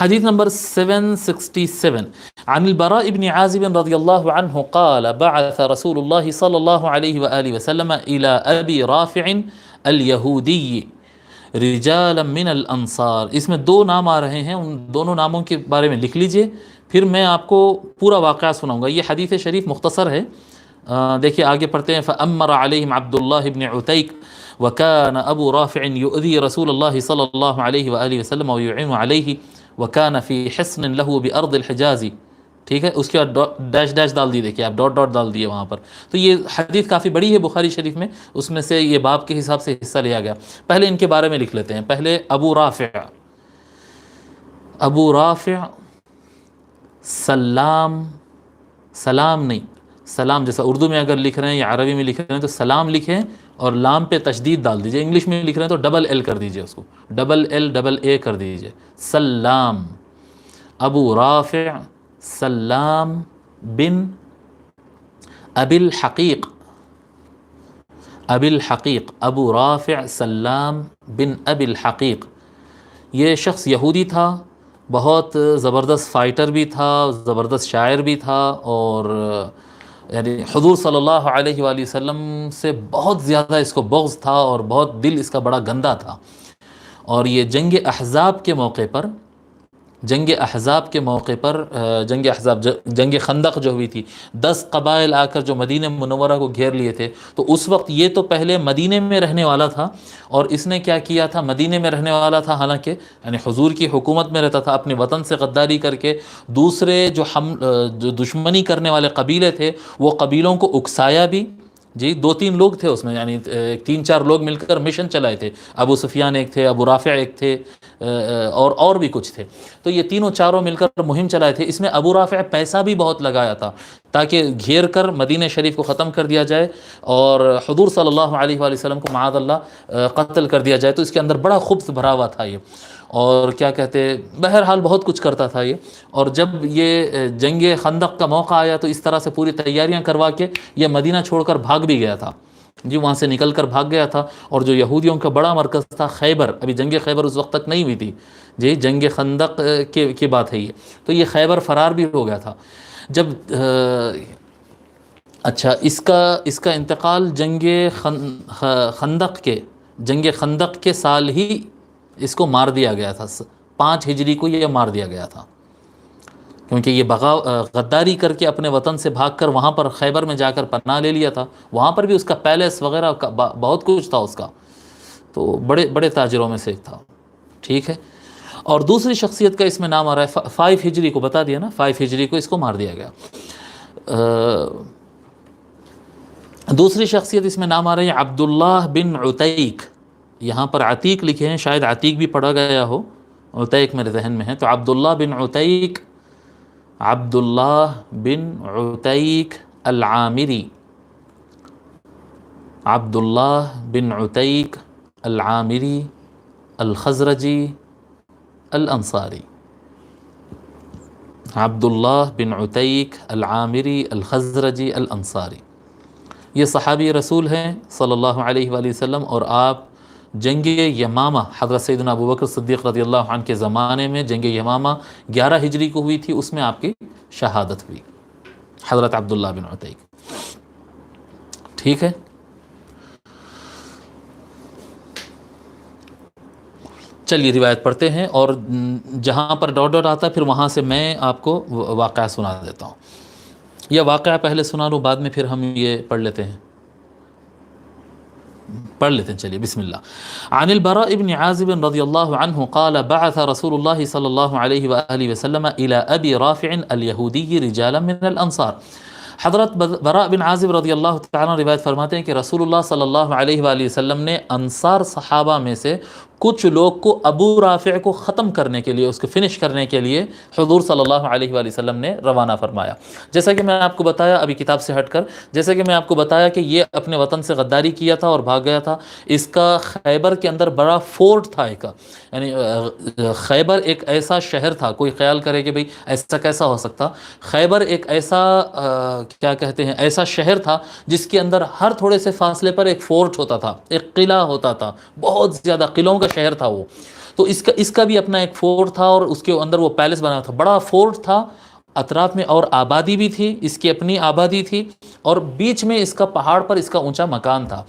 حدیث نمبر 767 عن البراء بن عازب رضی اللہ عنہ قال بعث رسول اللہ صلی اللہ علیہ وآلہ وسلم الى ابی رافع الیہودی رجالا من الانصار. اس میں دو نام آ رہے ہیں، ان دونوں ناموں کے بارے میں لکھ لیجئے، پھر میں آپ کو پورا واقعہ سناؤں گا. یہ حدیث شریف مختصر ہے، دیکھیے آگے پڑھتے ہیں. فأمر علیہم عبد اللہ بن عتیق وكان ابو رافع يؤذي رسول الله صلى الله عليه وآلہ وسلم ويعين عليه وكان في حصن له بأرض الحجاز. ٹھیک ہے، اس کے بعد ڈیش ڈیش ڈال دی، دیکھیے آپ ڈاٹ ڈاٹ ڈال دیے وہاں پر. تو یہ حدیث کافی بڑی ہے بخاری شریف میں، اس میں سے یہ باب کے حساب سے حصہ لیا گیا. پہلے ان کے بارے میں لکھ لیتے ہیں. پہلے ابو رافع سلام، سلام نہیں، سلام جیسا اردو میں اگر لکھ رہے ہیں یا عربی میں لکھ رہے ہیں تو سلام لکھیں اور لام پہ تشدید ڈال دیجئے. انگلش میں لکھ رہے ہیں تو ڈبل ایل کر دیجئے، اس کو ڈبل ایل ڈبل اے کر دیجئے. سلام ابو رافع سلام بن ابی الحقیق، ابی الحقیق ابو رافع سلام بن ابی الحقیق. یہ شخص یہودی تھا، بہت زبردست فائٹر بھی تھا، زبردست شاعر بھی تھا، اور یعنی حضور صلی اللہ علیہ وآلہ وسلم سے بہت زیادہ اس کو بغض تھا اور بہت دل اس کا بڑا گندا تھا. اور یہ جنگ احزاب کے موقع پر، جنگ احزاب جنگ خندق جو ہوئی تھی، 10 قبائل آ کر جو مدینہ منورہ کو گھیر لیے تھے، تو اس وقت یہ تو پہلے مدینہ میں رہنے والا تھا، اور اس نے کیا کیا تھا، مدینہ میں رہنے والا تھا، حالانکہ یعنی حضور کی حکومت میں رہتا تھا، اپنے وطن سے غداری کر کے دوسرے جو دشمنی کرنے والے قبیلے تھے وہ قبیلوں کو اکسایا بھی. جی 2-3 لوگ تھے اس میں، یعنی 3-4 لوگ مل کر مشن چلائے تھے. ابو سفیان ایک تھے، ابو رافع ایک تھے، اور بھی کچھ تھے. تو یہ تینوں چاروں مل کر مہم چلائے تھے. اس میں ابو رافع پیسہ بھی بہت لگایا تھا تاکہ گھیر کر مدینہ شریف کو ختم کر دیا جائے اور حضور صلی اللہ علیہ وآلہ وسلم کو معاذ اللہ قتل کر دیا جائے. تو اس کے اندر بڑا خبث بھرا ہوا تھا یہ، اور کیا کہتے، بہرحال بہت کچھ کرتا تھا یہ. اور جب یہ جنگ خندق کا موقع آیا تو اس طرح سے پوری تیاریاں کروا کے یہ مدینہ چھوڑ کر بھاگ بھی گیا تھا. جی وہاں سے نکل کر بھاگ گیا تھا. اور جو یہودیوں کا بڑا مرکز تھا خیبر، ابھی جنگ خیبر اس وقت تک نہیں ہوئی تھی، جی جنگ خندق کی بات ہے یہ، تو یہ خیبر فرار بھی ہو گیا تھا. جب اچھا اس کا انتقال جنگ خندق کے سال ہی اس کو مار دیا گیا تھا. 5 ہجری کو یہ مار دیا گیا تھا، کیونکہ یہ غداری کر کے اپنے وطن سے بھاگ کر وہاں پر خیبر میں جا کر پناہ لے لیا تھا. وہاں پر بھی اس کا پیلس وغیرہ بہت کچھ تھا اس کا، تو بڑے بڑے تاجروں میں سے ایک تھا. ٹھیک ہے. اور دوسری شخصیت کا اس میں نام آ رہا ہے 5 ہجری کو، بتا دیا نا، 5 ہجری کو اس کو مار دیا گیا. دوسری شخصیت اس میں نام آ رہی ہے عبداللہ بن عتیق. یہاں پر عتیق لکھے ہیں، شاید عتیق بھی پڑھا گیا ہو، عتیق میرے ذہن میں ہے. تو عبداللہ بن عتیق، عبداللہ بن عتیق العامری، عبداللہ بن عتیق العامری الخزرجی الانصاری. عبداللہ بن عتیق العامری الخزرجی الانصاری. یہ صحابی رسول ہیں صلی اللہ علیہ وآلہ وسلم، اور آپ جنگ یمامہ حضرت سیدنا ابوبکر صدیق رضی اللہ عنہ کے زمانے میں جنگ یمامہ 11 ہجری کو ہوئی تھی، اس میں آپ کی شہادت ہوئی، حضرت عبداللہ بن عتیق. ٹھیک ہے. چلیے روایت پڑھتے ہیں، اور جہاں پر ڈاٹ ڈاٹ آتا ہے پھر وہاں سے میں آپ کو واقعہ سنا دیتا ہوں. یا واقعہ پہلے سنا لوں، بعد میں پھر ہم یہ پڑھ لیتے ہیں. چلیے بسم اللہ. عن البراء بن عازب رضی اللہ عنہ قال بعث رسول اللہ صلی اللہ علیہ وآلہ وسلم الى ابی رافع الیہودی رجالا من الانصار. حضرت براء بن عازب رضی اللہ تعالیٰ روایت فرماتے ہیں کہ رسول اللہ صلی اللہ علیہ وآلہ وسلم نے انصار صحابہ میں سے کچھ لوگ کو ابو رافع کو ختم کرنے کے لیے، اس کو فنش کرنے کے لیے حضور صلی اللہ علیہ وآلہ وسلم نے روانہ فرمایا. جیسا کہ میں آپ کو بتایا ابھی کتاب سے ہٹ کر، جیسا کہ میں آپ کو بتایا کہ یہ اپنے وطن سے غداری کیا تھا اور بھاگ گیا تھا. اس کا خیبر کے اندر بڑا فورٹ تھا ایک، یعنی خیبر ایک ایسا شہر تھا، کوئی خیال کرے کہ بھئی ایسا کیسا ہو سکتا. خیبر ایک ایسا کیا کہتے ہیں، ایسا شہر تھا جس کے اندر ہر تھوڑے سے فاصلے پر ایک فورٹ ہوتا تھا، ایک قلعہ ہوتا تھا، بہت زیادہ قلعوں کا شہر تھا وہ. تو اس کا بھی اپنا ایک فورٹ تھا اور اس کے اندر وہ پیلس بنا تھا، بڑا فورٹ تھا، اطراف میں اور آبادی بھی تھی، اس کی اپنی آبادی تھی، اور بیچ میں اس کا پہاڑ پر اس کا اونچا مکان تھا۔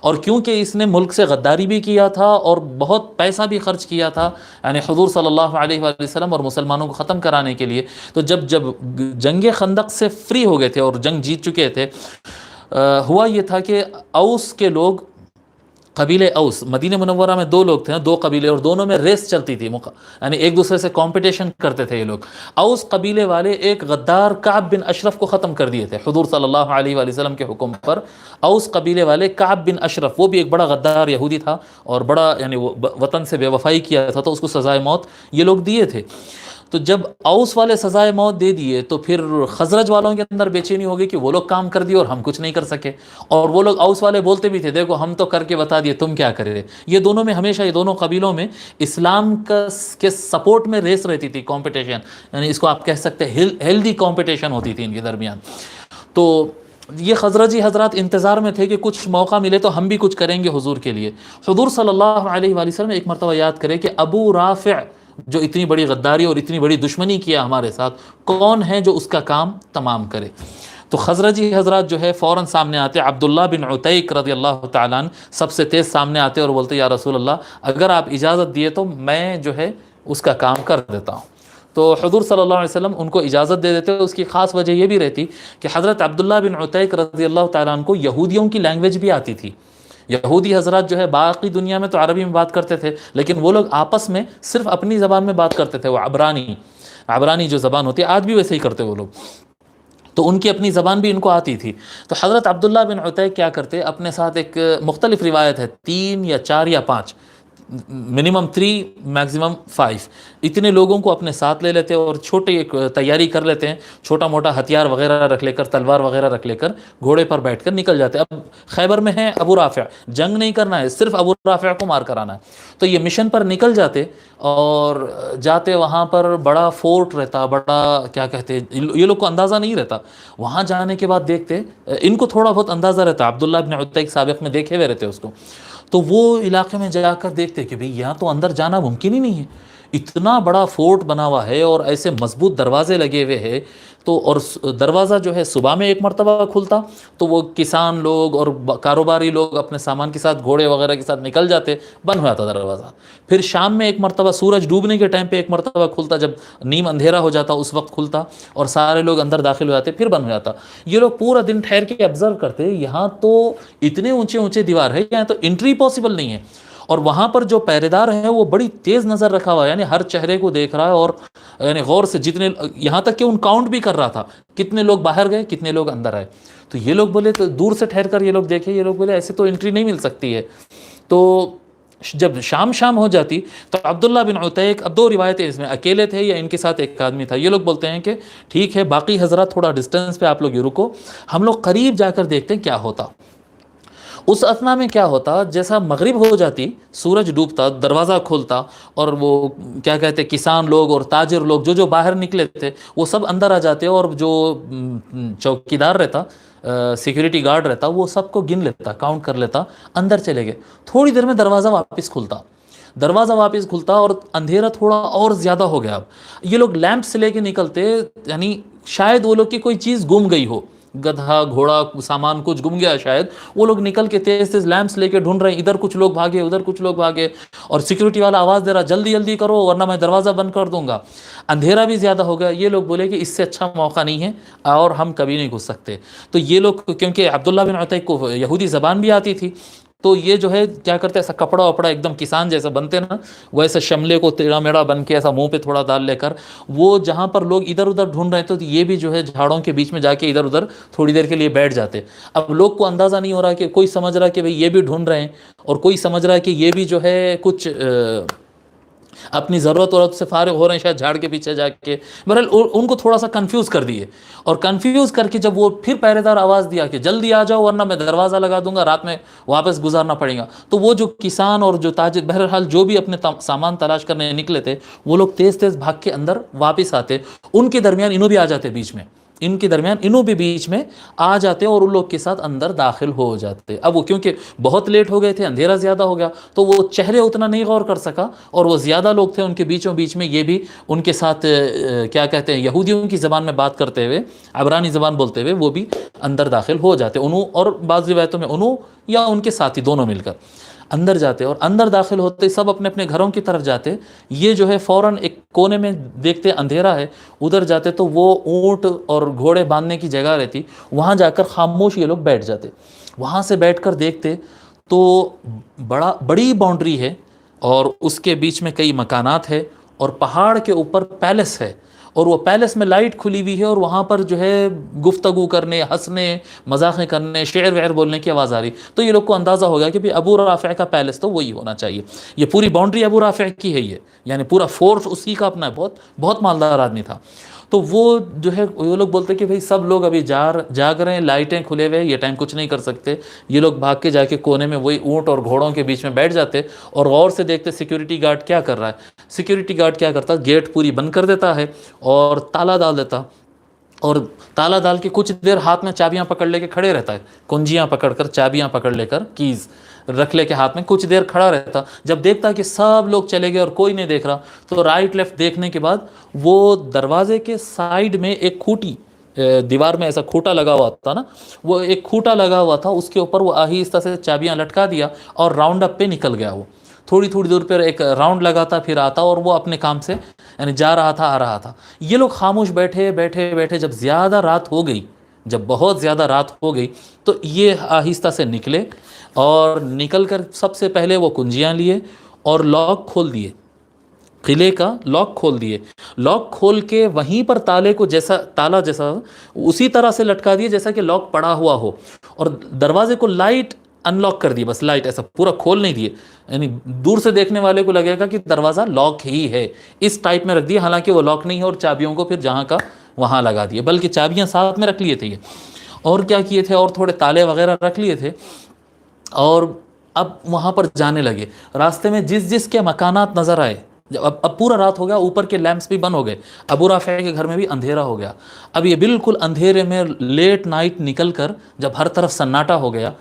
اور کیونکہ اس نے ملک سے غداری بھی کیا تھا اور بہت پیسہ بھی خرچ کیا تھا یعنی حضور صلی اللہ علیہ وآلہ وسلم اور مسلمانوں کو ختم کرانے کے لیے، تو جب جنگ خندق سے فری ہو گئے تھے اور جنگ جیت چکے تھے، ہوا یہ تھا کہ اوس کے لوگ، قبیلے اوس، مدینہ منورہ میں دو لوگ تھے، دو قبیلے، اور دونوں میں ریس چلتی تھی، یعنی ایک دوسرے سے کمپٹیشن کرتے تھے یہ لوگ۔ اوس قبیلے والے ایک غدار کعب بن اشرف کو ختم کر دیے تھے حضور صلی اللہ علیہ وآلہ وسلم کے حکم پر۔ اوس قبیلے والے کعب بن اشرف، وہ بھی ایک بڑا غدار یہودی تھا اور بڑا یعنی وہ وطن سے بے وفائی کیا تھا، تو اس کو سزائے موت یہ لوگ دیے تھے۔ تو جب اوس والے سزائے موت دے دیے تو پھر خزرج والوں کے اندر بے چینی ہو گئی کہ وہ لوگ کام کر دیے اور ہم کچھ نہیں کر سکے، اور وہ لوگ اوس والے بولتے بھی تھے دیکھو ہم تو کر کے بتا دیے، تم کیا کرے۔ یہ دونوں میں ہمیشہ، یہ دونوں قبیلوں میں اسلام کے سپورٹ میں ریس رہتی تھی، کمپٹیشن، یعنی اس کو آپ کہہ سکتے ہیں ہیلدی کمپٹیشن ہوتی تھی ان کے درمیان۔ تو یہ خزرجی حضرات انتظار میں تھے کہ کچھ موقع ملے تو ہم بھی کچھ کریں گے حضور کے لیے۔ حضور صلی اللہ علیہ وآلہ وسلم ایک مرتبہ یاد کرے کہ ابو رافع جو اتنی بڑی غداری اور اتنی بڑی دشمنی کیا ہمارے ساتھ، کون ہے جو اس کا کام تمام کرے؟ تو خزرجی حضرات جو ہے فوراً سامنے آتے، عبداللہ بن عتیق رضی اللہ تعالیٰ عنہ سب سے تیز سامنے آتے اور بولتے یا رسول اللہ اگر آپ اجازت دیے تو میں جو ہے اس کا کام کر دیتا ہوں۔ تو حضور صلی اللہ علیہ وسلم ان کو اجازت دے دیتے۔ اس کی خاص وجہ یہ بھی رہتی کہ حضرت عبداللہ بن عتیق رضی اللہ تعالیٰ عنہ کو یہودیوں کی لینگویج بھی آتی تھی۔ یہودی حضرات جو ہے باقی دنیا میں تو عربی میں بات کرتے تھے، لیکن وہ لوگ آپس میں صرف اپنی زبان میں بات کرتے تھے، وہ عبرانی جو زبان ہوتی ہے، آج بھی ویسے ہی کرتے وہ لوگ، تو ان کی اپنی زبان بھی ان کو آتی تھی۔ تو حضرت عبداللہ بن عتیق کیا کرتے، اپنے ساتھ ایک مختلف روایت ہے 3 یا 4 یا 5، منیمم 3 میکسیمم 5، اتنے لوگوں کو اپنے ساتھ لے لیتے اور چھوٹی ایک تیاری کر لیتے ہیں، چھوٹا موٹا ہتھیار وغیرہ رکھ لے کر، تلوار وغیرہ رکھ لے کر گھوڑے پر بیٹھ کر نکل جاتے۔ اب خیبر میں ہے ابو رافع، جنگ نہیں کرنا ہے، صرف ابو رافع کو مار کر آنا ہے، تو یہ مشن پر نکل جاتے اور جاتے وہاں پر بڑا فورٹ رہتا، بڑا کیا کہتے یہ لوگ کو اندازہ نہیں رہتا، وہاں جانے کے بعد دیکھتے، ان کو تھوڑا بہت اندازہ رہتا، عبداللہ بن عتیق سابق میں دیکھے ہوئے رہتے اس کو، تو وہ علاقے میں جا کر دیکھتے کہ بھئی یہاں تو اندر جانا ممکن ہی نہیں ہے، اتنا بڑا فورٹ بنا ہوا ہے اور ایسے مضبوط دروازے لگے ہوئے ہیں، تو اور دروازہ جو ہے صبح میں ایک مرتبہ کھلتا تو وہ کسان لوگ اور کاروباری لوگ اپنے سامان کے ساتھ گھوڑے وغیرہ کے ساتھ نکل جاتے، بند ہو جاتا دروازہ، پھر شام میں ایک مرتبہ سورج ڈوبنے کے ٹائم پہ ایک مرتبہ کھلتا، جب نیم اندھیرا ہو جاتا اس وقت کھلتا اور سارے لوگ اندر داخل ہو جاتے، پھر بند ہو جاتا۔ یہ لوگ پورا دن ٹھہر کے آبزرو کرتے، یہاں تو اتنے اونچے اونچے دیوار ہے، یہاں تو انٹری پاسبل نہیں ہے، اور وہاں پر جو پہرے دار ہیں وہ بڑی تیز نظر رکھا ہوا ہے، یعنی ہر چہرے کو دیکھ رہا ہے، اور یعنی غور سے جتنے، یہاں تک کہ ان کاؤنٹ بھی کر رہا تھا کتنے لوگ باہر گئے کتنے لوگ اندر آئے۔ تو یہ لوگ بولے، تو دور سے ٹھہر کر یہ لوگ دیکھے، یہ لوگ بولے ایسے تو انٹری نہیں مل سکتی ہے۔ تو جب شام ہو جاتی تو عبداللہ بن عتیق، اب 2 روایتیں اس میں، اکیلے تھے یا ان کے ساتھ ایک آدمی تھا، یہ لوگ بولتے ہیں کہ ٹھیک ہے باقی حضرات تھوڑا ڈسٹینس پہ آپ لوگ یہ رکو، ہم لوگ قریب جا کر دیکھتے ہیں کیا ہوتا۔ اس اثنا میں کیا ہوتا، جیسا مغرب ہو جاتی، سورج ڈوبتا، دروازہ کھولتا، اور وہ کیا کہتے کسان لوگ اور تاجر لوگ جو باہر نکلے تھے وہ سب اندر آ جاتے، اور جو چوکیدار رہتا، سیکیورٹی گارڈ رہتا، وہ سب کو گن لیتا، کاؤنٹ کر لیتا، اندر چلے گئے۔ تھوڑی دیر میں دروازہ واپس کھلتا اور اندھیرا تھوڑا اور زیادہ ہو گیا۔ اب یہ لوگ لیمپ سے لے کے نکلتے، یعنی شاید وہ لوگ کی کوئی چیز گم گئی ہو، گدھا گھوڑا سامان کچھ گم گیا شاید، وہ لوگ نکل کے تیز لیمپس لے کے ڈھونڈ رہے ہیں، ادھر کچھ لوگ بھاگے ادھر کچھ لوگ بھاگے، اور سیکیورٹی والا آواز دے رہا جلدی جلدی کرو ورنہ میں دروازہ بند کر دوں گا۔ اندھیرا بھی زیادہ ہو گیا، یہ لوگ بولے کہ اس سے اچھا موقع نہیں ہے اور ہم کبھی نہیں گھس سکتے۔ تو یہ لوگ، کیونکہ عبداللہ بن عتیق کو یہودی زبان بھی آتی تھی، تو یہ جو ہے کیا کرتے، ایسا کپڑا وپڑا ایک دم کسان جیسا بنتے نا، ویسے شملے کو ٹیڑھا میڑا بن کے ایسا منہ پہ تھوڑا ڈال لے کر، وہ جہاں پر لوگ ادھر ادھر ڈھونڈ رہے تھے تو یہ بھی جو ہے جھاڑوں کے بیچ میں جا کے ادھر ادھر تھوڑی دیر کے لیے بیٹھ جاتے۔ اب لوگ کو اندازہ نہیں ہو رہا کہ کوئی سمجھ رہا کہ بھئی یہ بھی ڈھونڈ رہے ہیں، اور کوئی سمجھ رہا ہے کہ یہ بھی جو ہے کچھ اپنی ضرورت سے فارغ ہو رہے ہیں شاید جھاڑ کے پیچھے جا کے۔ بہرحال ان کو تھوڑا سا کنفیوز کر دیے، اور کنفیوز کر کے جب وہ پھر پہرے دار آواز دیا کہ جلدی آ جاؤ ورنہ میں دروازہ لگا دوں گا، رات میں واپس گزارنا پڑے گا، تو وہ جو کسان اور جو تاجر، بہرحال جو بھی اپنے سامان تلاش کرنے نکلے تھے، وہ لوگ تیز تیز بھاگ کے اندر واپس آتے، ان کے درمیان انہوں بھی آ جاتے بیچ میں، ان کے درمیان انہوں بھی بیچ میں آ جاتے اور ان لوگ کے ساتھ اندر داخل ہو جاتے. اب وہ کیونکہ بہت لیٹ ہو گئے تھے, اندھیرا زیادہ ہو گیا, تو وہ چہرے اتنا نہیں غور کر سکا, اور وہ زیادہ لوگ تھے ان کے بیچوں بیچ میں, یہ بھی ان کے ساتھ کیا کہتے ہیں یہودیوں کی زبان میں بات کرتے ہوئے, عبرانی زبان بولتے ہوئے وہ بھی اندر داخل ہو جاتے, انہوں اور بعض روایتوں میں انہوں یا ان کے ساتھی دونوں مل کر اندر جاتے, اور اندر داخل ہوتے سب اپنے اپنے گھروں کی طرف جاتے. یہ جو ہے فوراً ایک کونے میں دیکھتے اندھیرا ہے, ادھر جاتے تو وہ اونٹ اور گھوڑے باندھنے کی جگہ رہتی, وہاں جا کر خاموش یہ لوگ بیٹھ جاتے. وہاں سے بیٹھ کر دیکھتے تو بڑی باؤنڈری ہے, اور اس کے بیچ میں کئی مکانات ہے, اور پہاڑ کے اوپر پیلس ہے, اور وہ پیلس میں لائٹ کھلی ہوئی ہے, اور وہاں پر جو ہے گفتگو کرنے, ہنسنے, مذاقیں کرنے, شعر وعر بولنے کی آواز آ رہی. تو یہ لوگ کو اندازہ ہو گیا کہ بھی ابو رافع کا پیلس تو وہی ہونا چاہیے, یہ پوری باؤنڈری ابو رافع کی ہے, یہ یعنی پورا فورس اسی کا اپنا ہے, بہت بہت مالدار آدمی تھا. تو وہ جو ہے وہ لوگ بولتے کہ بھئی سب لوگ ابھی جاگ رہے ہیں, لائٹیں کھلے ہوئے, یہ ٹائم کچھ نہیں کر سکتے. یہ لوگ بھاگ کے جا کے کونے میں وہی اونٹ اور گھوڑوں کے بیچ میں بیٹھ جاتے, اور غور سے دیکھتے سیکیورٹی گارڈ کیا کر رہا ہے. سیکیورٹی گارڈ کیا کرتا, گیٹ پوری بند کر دیتا ہے اور تالا ڈال دیتا, اور تالا ڈال کے کچھ دیر ہاتھ میں چابیاں پکڑ لے کے کھڑے رہتا ہے, کنجیاں پکڑ کر, چابیاں پکڑ لے کر, کیز رکھ لے کے ہاتھ میں, کچھ دیر کھڑا رہتا. جب دیکھتا کہ سب لوگ چلے گئے اور کوئی نہیں دیکھ رہا, تو رائٹ لیفٹ دیکھنے کے بعد وہ دروازے کے سائیڈ میں ایک کھوٹی, دیوار میں ایسا کھوٹا لگا ہوا تھا نا, وہ ایک کھوٹا لگا ہوا تھا, اس کے اوپر وہ آہستہ سے چابیاں لٹکا دیا اور راؤنڈ اپ پہ نکل گیا. وہ تھوڑی تھوڑی دور پر ایک راؤنڈ لگاتا پھر آتا, اور وہ اپنے کام سے یعنی جا رہا تھا, آ رہا تھا. یہ لوگ خاموش بیٹھے بیٹھے بیٹھے, جب زیادہ رات ہو گئی, جب بہت زیادہ رات ہو گئی, تو یہ آہستہ سے نکلے, اور نکل کر سب سے پہلے وہ کنجیاں لیے اور لاک کھول دیے, قلعے کا لاک کھول دیے. لاک کھول کے وہیں پر تالے کو جیسا تالا جیسا اسی طرح سے لٹکا دیے جیسا کہ لاک پڑا ہوا ہو, اور دروازے کو لائٹ ان لاک کر دی, بس لائٹ, ایسا پورا کھول نہیں دیے. یعنی دور سے دیکھنے والے کو لگے گا کہ دروازہ لاک ہی ہے, اس ٹائپ میں رکھ دیا, حالانکہ وہ لاک نہیں ہے, اور چابیوں کو پھر جہاں کا وہاں لگا دیے, بلکہ چابیاں ساتھ میں رکھ لیے تھے یہ, اور کیا کیے تھے, اور تھوڑے تالے وغیرہ رکھ لیے تھے. اور اب وہاں پر جانے لگے. راستے میں جس کے مکانات نظر آئے, اب پورا رات ہو گیا, اوپر کے لیمپس بھی بند ہو گئے, ابو رافع کے گھر میں بھی اندھیرا ہو گیا. اب یہ بالکل اندھیرے میں لیٹ نائٹ نکل کر جب ہر طرف سناٹا ہو گیا,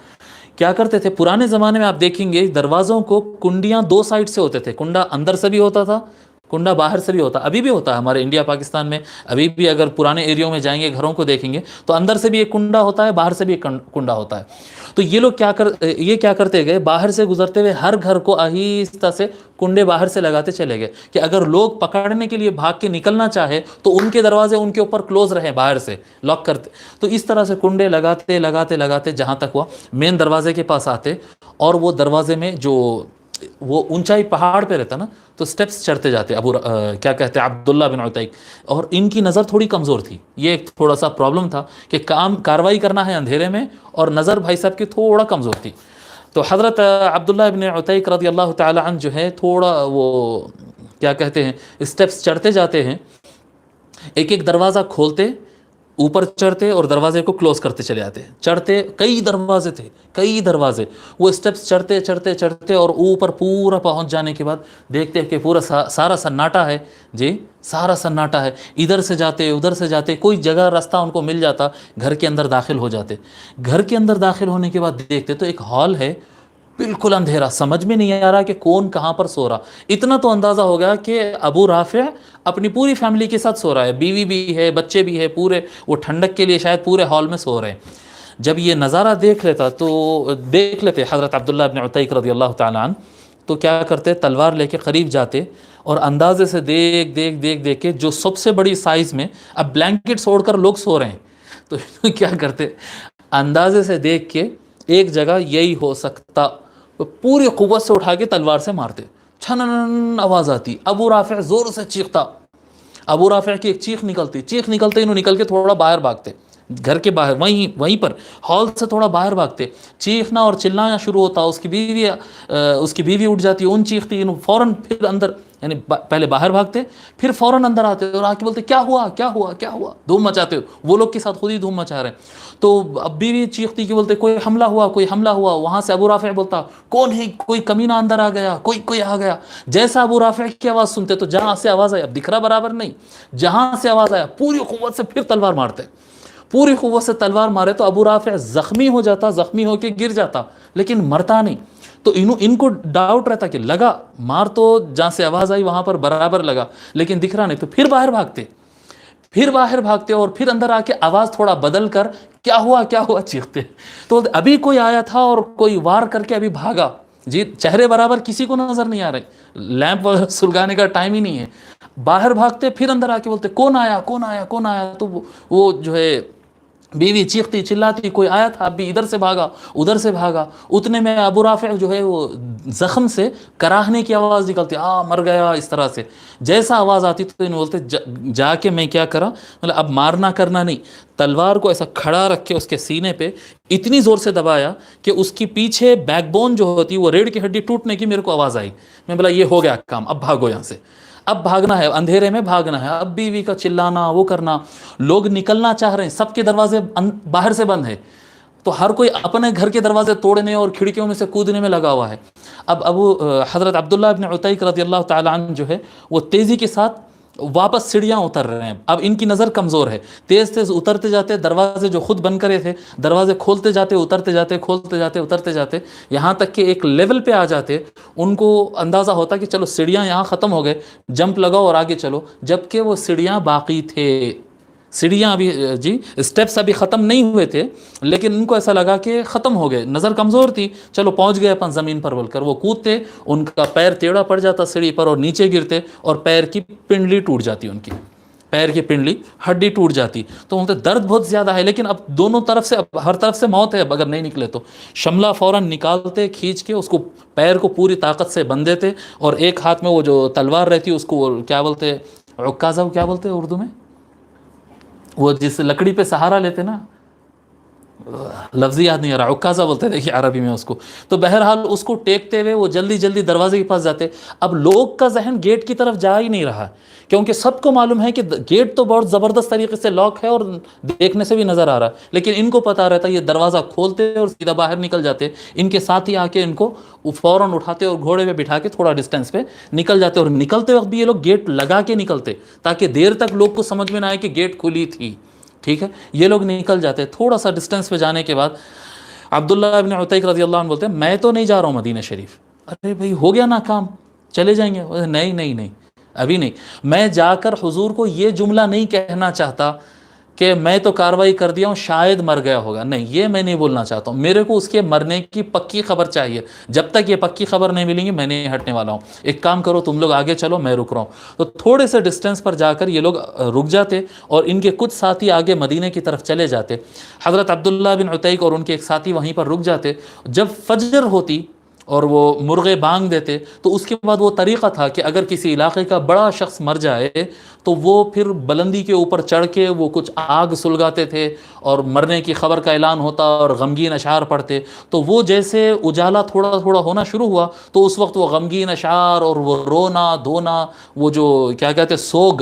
کیا کرتے تھے پرانے زمانے میں, آپ دیکھیں گے دروازوں کو کنڈیاں دو سائڈ سے ہوتے تھے, کنڈا اندر سے بھی ہوتا تھا, کنڈا باہر سے بھی ہوتا, ابھی بھی ہوتا ہے ہمارے انڈیا پاکستان میں. ابھی بھی اگر پرانے ایریوں میں جائیں گے, گھروں کو دیکھیں گے, تو اندر سے بھی ایک کنڈا ہوتا ہے, باہر سے بھی ایک کنڈا ہوتا ہے. تو یہ لوگ کیا کرتے گئے, باہر سے گزرتے ہوئے ہر گھر کو آہستہ سے کنڈے باہر سے لگاتے چلے گئے, کہ اگر لوگ پکڑنے کے لیے بھاگ کے نکلنا چاہے تو ان کے دروازے ان کے اوپر کلوز رہیں, باہر سے لاک کرتے. تو اس طرح سے کنڈے لگاتے لگاتے لگاتے جہاں تک ہوا مین دروازے کے پاس آتے, اور وہ دروازے میں جو وہ اونچائی پہاڑ پہ رہتا نا, تو سٹیپس چڑھتے جاتے کیا کہتے ہیں عبداللہ بن عتیق. اور ان کی نظر تھوڑی کمزور تھی, یہ ایک تھوڑا سا پرابلم تھا کہ کاروائی کرنا ہے اندھیرے میں, اور نظر بھائی صاحب کی تھوڑا کمزور تھی. تو حضرت عبداللہ بن عتیق رضی اللہ تعالی عنہ جو ہے تھوڑا وہ کیا کہتے ہیں سٹیپس چڑھتے جاتے ہیں, ایک ایک دروازہ کھولتے, اوپر چڑھتے اور دروازے کو کلوز کرتے چلے جاتے. چڑھتے, کئی دروازے تھے, کئی دروازے, وہ سٹیپس چڑھتے چڑھتے چڑھتے, اور اوپر پورا پہنچ جانے کے بعد دیکھتے کہ پورا سارا سناٹا ہے, جی سارا سناٹا ہے. ادھر سے جاتے ادھر سے جاتے, کوئی جگہ راستہ ان کو مل جاتا, گھر کے اندر داخل ہو جاتے. گھر کے اندر داخل ہونے کے بعد دیکھتے تو ایک ہال ہے, بالکل اندھیرا, سمجھ میں نہیں آ رہا کہ کون کہاں پر سو رہا. اتنا تو اندازہ ہو گیا کہ ابو رافع اپنی پوری فیملی کے ساتھ سو رہا ہے, بیوی بھی ہے, بچے بھی ہے, پورے وہ ٹھنڈک کے لیے شاید پورے ہال میں سو رہے ہیں. جب یہ نظارہ دیکھ لیتے حضرت عبداللہ بن عتیق رضی اللہ تعالیٰ عنہ, تو کیا کرتے, تلوار لے کے قریب جاتے, اور اندازے سے دیکھ کے جو سب سے بڑی سائز میں, اب بلینکٹ اوڑھ کر لوگ سو رہے ہیں, تو کیا کرتے, اندازے سے دیکھ کے ایک جگہ یہی ہو سکتا, پوری قوت سے اٹھا کے تلوار سے مارتے, چھنن آواز آتی, ابو رافع زور سے چیختا, ابو رافع کی ایک چیخ نکلتے انہوں نکل کے تھوڑا باہر بھاگتے, گھر کے باہر وہیں پر ہال سے تھوڑا باہر بھاگتے. چیخنا اور چلانا شروع ہوتا, اس کی بیوی اٹھ جاتی, ان چیختی, فوراً پھر اندر یعنی پہلے باہر بھاگتے پھر فوراً اندر آتے اور آ کے بولتے کیا ہوا کیا ہوا کیا ہوا، دھوم مچاتے ہو، وہ لوگ کے ساتھ خود ہی دھوم مچا رہے ہیں۔ تو اب بیوی چیختی کہ بولتے کوئی حملہ ہوا کوئی حملہ ہوا، وہاں سے ابو رافع بولتا کون ہے، کوئی کمینہ اندر آ گیا، کوئی آ گیا۔ جیسا ابو رافع کی آواز سنتے تو جہاں سے آواز آئی، اب دکھ رہا برابر نہیں، جہاں سے آواز آیا پوری قوت سے پھر تلوار مارتے، پوری قوت سے تلوار مارے تو ابو رافع زخمی ہو جاتا، زخمی ہو کے گر جاتا لیکن مرتا نہیں۔ تو ان کو ڈاؤٹ رہتا کہ لگا مار تو جہاں سے آواز آئی وہاں پر برابر لگا لیکن دکھ رہا نہیں، تو پھر باہر بھاگتے، پھر باہر بھاگتے اور پھر اندر آ کے آواز تھوڑا بدل کر کیا ہوا چیختے۔ تو ابھی کوئی آیا تھا اور کوئی وار کر کے ابھی بھاگا، جی چہرے برابر کسی کو نظر نہیں آ رہے، لیمپ سلگانے کا ٹائم ہی نہیں ہے، باہر بھاگتے پھر اندر آ کے بولتے کون آیا کون آیا کون آیا۔ تو وہ جو ہے بیوی چیختی چلاتی کوئی آیا تھا، اب بھی ادھر سے بھاگا ادھر سے بھاگا، اتنے میں ابو رافع جو ہے وہ زخم سے کراہنے کی آواز نکلتی، مر گیا اس طرح سے۔ جیسا آواز آتی تو انہوں بولتے جا کے میں کیا کرا، مطلب اب مارنا کرنا نہیں، تلوار کو ایسا کھڑا رکھ کے اس کے سینے پہ اتنی زور سے دبایا کہ اس کی پیچھے بیک بون جو ہوتی وہ ریڑھ کی ہڈی ٹوٹنے کی میرے کو آواز آئی۔ میں بولا یہ ہو گیا کام، اب بھاگو یہاں سے، اب بھاگنا ہے، اندھیرے میں بھاگنا ہے۔ اب بیوی کا چلانا وہ کرنا، لوگ نکلنا چاہ رہے ہیں، سب کے دروازے باہر سے بند ہے، تو ہر کوئی اپنے گھر کے دروازے توڑنے اور کھڑکیوں میں سے کودنے میں لگا ہوا ہے۔ اب حضرت عبداللہ ابن عتیق رضی اللہ تعالی عنہ جو ہے وہ تیزی کے ساتھ واپس سیڑھیاں اتر رہے ہیں، اب ان کی نظر کمزور ہے، تیز تیز اترتے جاتے، دروازے جو خود بند کرے تھے دروازے کھولتے جاتے اترتے جاتے کھولتے جاتے اترتے جاتے، یہاں تک کہ ایک لیول پہ آ جاتے، ان کو اندازہ ہوتا کہ چلو سیڑھیاں یہاں ختم ہو گئے، جمپ لگاؤ اور آگے چلو، جبکہ وہ سیڑھیاں باقی تھے، سیڑھیاں ابھی جی اسٹیپس ابھی ختم نہیں ہوئے تھے، لیکن ان کو ایسا لگا کہ ختم ہو گئے، نظر کمزور تھی، چلو پہنچ گئے اپن زمین پر بول کر وہ کودتے، ان کا پیر ٹیڑھا پڑ جاتا سیڑھی پر اور نیچے گرتے اور پیر کی پنڈلی ٹوٹ جاتی، ان کی پیر کی پنڈلی ہڈی ٹوٹ جاتی۔ تو ان سے درد بہت زیادہ ہے لیکن اب دونوں طرف سے، اب ہر طرف سے موت ہے، اب اگر نہیں نکلے تو شملہ فوراً نکالتے، کھینچ کے اس کو پیر کو پوری طاقت سے بندھ دیتے، اور ایک ہاتھ میں وہ جو تلوار رہتی اس کو کیا بولتے، عکازہ کیا بولتے ہیں اردو میں، وہ جس لکڑی پہ سہارا لیتے نا، لفظی یاد نہیں آ رہا، عکازہ بولتے ہیں دیکھیے عربی میں اس کو۔ تو بہرحال اس کو ٹیکتے ہوئے وہ جلدی جلدی دروازے کے پاس جاتے۔ اب لوگ کا ذہن گیٹ کی طرف جا ہی نہیں رہا کیونکہ سب کو معلوم ہے کہ گیٹ تو بہت زبردست طریقے سے لاک ہے اور دیکھنے سے بھی نظر آ رہا، لیکن ان کو پتا رہتا یہ دروازہ کھولتے اور سیدھا باہر نکل جاتے، ان کے ساتھ ہی آ کے ان کو فوراً اٹھاتے اور گھوڑے پہ بٹھا کے تھوڑا ڈسٹینس پہ نکل جاتے، اور نکلتے وقت بھی یہ لوگ گیٹ لگا کے نکلتے تاکہ دیر تک لوگ کو سمجھ میں نہ آئے کہ گیٹ کھلی تھی، ٹھیک ہے۔ یہ لوگ نکل جاتے، تھوڑا سا ڈسٹینس پہ جانے کے بعد عبداللہ ابن عتیق رضی اللہ عنہ بولتے ہیں میں تو نہیں جا رہا ہوں مدینہ شریف۔ ارے بھائی ہو گیا نا کام، چلے جائیں گے؟ نہیں ابھی نہیں، میں جا کر حضور کو یہ جملہ نہیں کہنا چاہتا کہ میں تو کاروائی کر دیا ہوں شاید مر گیا ہوگا، نہیں یہ میں نہیں بولنا چاہتا ہوں، میرے کو اس کے مرنے کی پکی خبر چاہیے، جب تک یہ پکی خبر نہیں ملیں گی میں نہیں ہٹنے والا ہوں، ایک کام کرو تم لوگ آگے چلو میں رک رہا ہوں۔ تو تھوڑے سے ڈسٹینس پر جا کر یہ لوگ رک جاتے اور ان کے کچھ ساتھی آگے مدینہ کی طرف چلے جاتے، حضرت عبداللہ بن عتیق اور ان کے ایک ساتھی وہیں پر رک جاتے، جب فجر ہوتی اور وہ مرغے بانگ دیتے تو اس کے بعد وہ طریقہ تھا کہ اگر کسی علاقے کا بڑا شخص مر جائے تو وہ پھر بلندی کے اوپر چڑھ کے وہ کچھ آگ سلگاتے تھے اور مرنے کی خبر کا اعلان ہوتا اور غمگین اشعار پڑھتے، تو وہ جیسے اجالا تھوڑا تھوڑا ہونا شروع ہوا تو اس وقت وہ غمگین اشعار اور وہ رونا دھونا، وہ جو کیا کہتے سوگ،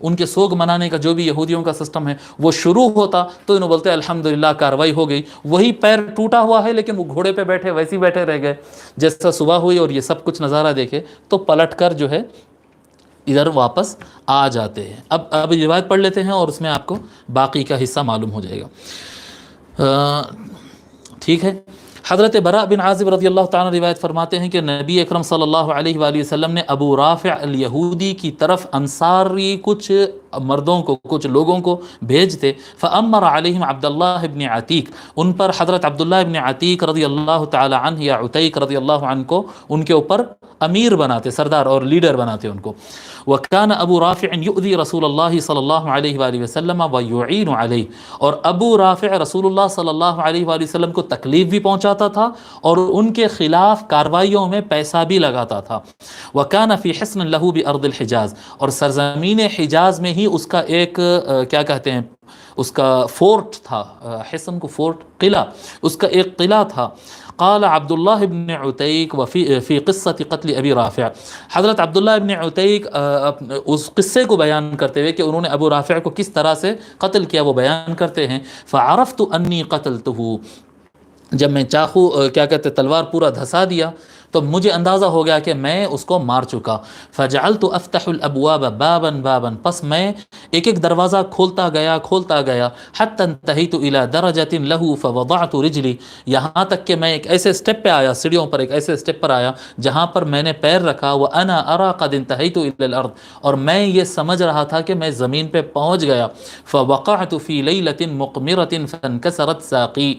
ان کے سوگ منانے کا جو بھی یہودیوں کا سسٹم ہے وہ شروع ہوتا، تو انہوں بولتے الحمدللہ کاروائی ہو گئی، وہی پیر ٹوٹا ہوا ہے لیکن وہ گھوڑے پہ بیٹھے ویسے ہی بیٹھے رہ گئے۔ جیسا صبح ہوئی اور یہ سب کچھ نظارہ دیکھے تو پلٹ کر جو ہے ادھر واپس آ جاتے ہیں۔ اب روایت پڑھ لیتے ہیں اور اس میں آپ کو باقی کا حصہ معلوم ہو جائے گا، ٹھیک ہے۔ حضرت براء بن عازب رضی اللہ تعالیٰ روایت فرماتے ہیں کہ نبی اکرم صلی اللہ علیہ وآلہ وسلم نے ابو رافع الیہودی کی طرف انصاری کچھ مردوں کو، کچھ لوگوں کو بھیجتے، فامر علیہم عبداللہ ابن عتیق، ان پر حضرت عبداللہ ابن عتیق رضی اللہ تعالی عنہ یا عتیق رضی اللہ عنہ کو ان کے اوپر امیر بناتے، سردار اور لیڈر بناتے ان کو۔ وَكَانَ ابو رافع يؤذي رسول اللہ صلی اللہ علیہ وآلہ وسلم ويعين علیہ، اور ابو رافع رسول اللہ صلی اللہ علیہ وآلہ وسلم کو تکلیف بھی پہنچاتا تھا اور ان کے خلاف کارروائیوں میں پیسہ بھی لگاتا تھا۔ وَكَانَ فِي حِصْنٍ لَهُ بِأَرْضِ الْحِجَاز، اور سرزمین حجاز میں ہی اس کا ایک کیا کہتے ہیں اس کا فورٹ تھا، حصن کو فورٹ، قلعہ، اس کا ایک قلعہ تھا۔ قال عبداللہ ابن عتیق فی قصۃ قتل ابی رافع، حضرت عبداللہ ابن عتیق اس قصے کو بیان کرتے ہوئے کہ انہوں نے ابو رافع کو کس طرح سے قتل کیا وہ بیان کرتے ہیں، فعرفت انی قتلتہ، جب میں چاقو کیا کہتے تلوار پورا دھسا دیا تو مجھے اندازہ ہو گیا کہ میں اس کو مار چکا، فجعلت افتح الابواب بابا بابا، پس میں ایک ایک دروازہ کھولتا گیا حتی انتہیت الی درجۃ له فوضعت رجلی، یہاں تک کہ میں ایک ایسے سٹیپ پہ آیا، سیڑھیوں پر ایک ایسے سٹیپ پر آیا جہاں پر میں نے پیر رکھا، وانا ارى قد انتہیت الی الارض، اور میں یہ سمجھ رہا تھا کہ میں زمین پہ پہنچ گیا، فوقعت فی لیلۃ مقمرۃ فانکسرت ساقی،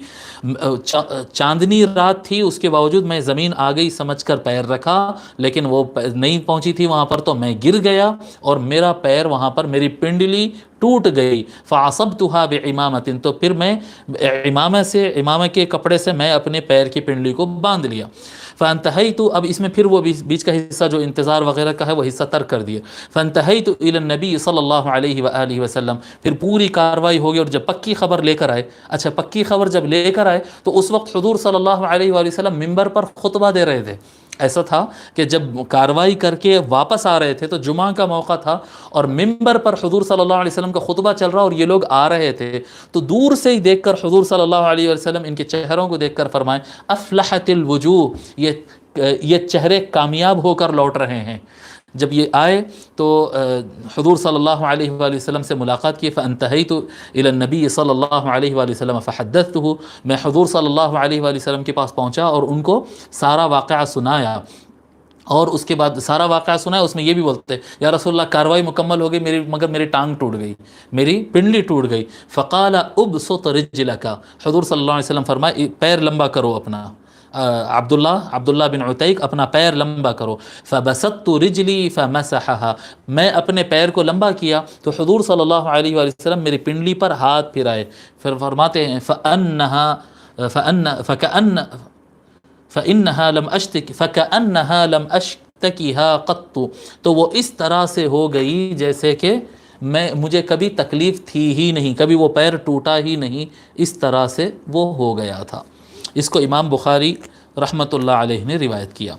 چاندنی رات تھی اس کے باوجود میں زمین آ گئی سمجھ کر پیر رکھا، لیکن وہ نہیں پہنچی تھی وہاں پر، تو میں گر گیا اور میرا پیر وہاں پر، میری پنڈلی ٹوٹ گئی، فعصبتها بعمامۃ، تو پھر میں امامہ کے کپڑے سے میں اپنے پیر کی پنڈلی کو باندھ لیا، فانتہیت، اب اس میں پھر وہ بیچ کا حصہ جو انتظار وغیرہ کا ہے وہ حصہ ترک کر دیا، فانتہیت الی النبی صلی اللہ علیہ وآلہ وسلم، پھر پوری کاروائی ہوگی، اور جب پکی خبر لے کر آئے، اچھا پکی خبر جب لے کر آئے تو اس وقت حضور صلی اللہ علیہ وآلہ وسلم ممبر پر خطبہ دے رہے تھے، ایسا تھا کہ جب کاروائی کر کے واپس آ رہے تھے تو جمعہ کا موقع تھا اور ممبر پر حضور صلی اللہ علیہ وسلم کا خطبہ چل رہا اور یہ لوگ آ رہے تھے، تو دور سے ہی دیکھ کر حضور صلی اللہ علیہ وسلم ان کے چہروں کو دیکھ کر فرمائیں افلحت الوجوہ، یہ چہرے کامیاب ہو کر لوٹ رہے ہیں۔ جب یہ آئے تو حضور صلی اللہ علیہ وآلہ وسلم سے ملاقات کی، فانتہیت الی النبی صلی اللہ علیہ وآلہ وسلم فحدثتہ، میں حضور صلی اللہ علیہ وآلہ وسلم کے پاس پہنچا اور ان کو سارا واقعہ سنایا، اور اس کے بعد سارا واقعہ سنا ہے، اس میں یہ بھی بولتے یا رسول اللہ کاروائی مکمل ہو گئی مگر میری ٹانگ ٹوٹ گئی، میری پنڈلی ٹوٹ گئی، فقال ابسط رجلک، حضور صلی اللہ علیہ وسلم فرمائے پیر لمبا کرو اپنا، عبداللہ بن عتیق اپنا پیر لمبا کرو، فبسطت رجلی فمسحها، میں اپنے پیر کو لمبا کیا تو حضور صلی اللہ علیہ وآلہ وسلم میری پنڈلی پر ہاتھ پھرائے، پھر فرماتے ہیں فإنها لم أشتكها قط، تو وہ اس طرح سے ہو گئی جیسے کہ مجھے کبھی تکلیف تھی ہی نہیں، کبھی وہ پیر ٹوٹا ہی نہیں، اس طرح سے وہ ہو گیا تھا۔ اس کو امام بخاری رحمۃ اللہ علیہ نے روایت کیا۔